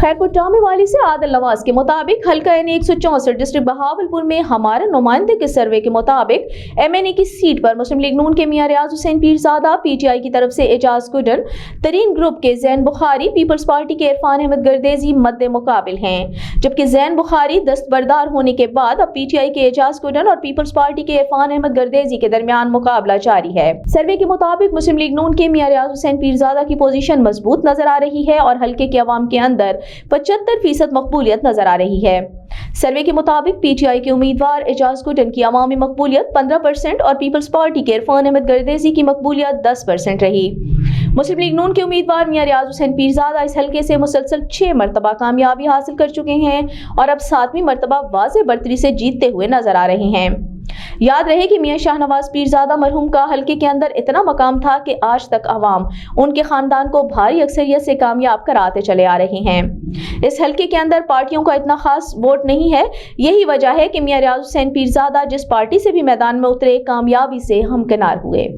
खैरपुर टामे वाली से आदिल नवाज के मुताबिक हल्का एन 164 डिस्ट्रिक्ट बहावलपुर में हमारे नुमाइंदे के सर्वे के मुताबिक MNA की सीट पर मुस्लिम लीग नून के मियां रियाज हुसैन पीरजादा, PTI की तरफ से एजाज कुडन, तरीन ग्रुप के जैन बुखारी, पीपल्स पार्टी के इरफान अहमद गर्देजी मद्दे मुकाबिल हैं, जबकि जैन बुखारी दस्तबरदार होने के बाद अब PTI के एजाज कुडन और पीपल्स पार्टी के इरफान अहमद गर्देजी के दरमियान मुकाबला जारी है। सर्वे के मुताबिक मुस्लिम लीग नून के मियां रियाज हुसैन पीरजादा की पोजीशन मजबूत नजर आ रही है और हल्के के अवाम के अंदर 75% मकबूलियत नजर आ रही है। सर्वे के मुताबिक PTI के उम्मीदवार एजाज कुडन की अवामी मकबूलियत 15% और पीपल्स पार्टी के इरफान अहमद गर्देजी की मकबूलियत 10% रही। मुस्लिम लीग नून के उम्मीदवार मियां रियाज हुसैन पीरजादा इस हल्के से मुसलसल 6 मरतबा कामयाबी हासिल कर चुके हैं और अब 7वीं मरतबा वाज़े बर्तरी से जीतते हुए नजर आ रहे हैं। याद रहे कि मियां शाहनवाज पीरजादा मरहूम का हल्के के अंदर इतना मकाम था कि आज तक अवाम उनके खानदान को भारी अक्सरियत से कामयाब कराते चले आ रहे हैं। इस हल्के के अंदर पार्टियों का इतना खास वोट नहीं है। यही वजह है कि मियां रियाज हुसैन पीरजादा जिस पार्टी से भी मैदान में उतरे कामयाबी से हमकिनार हुए।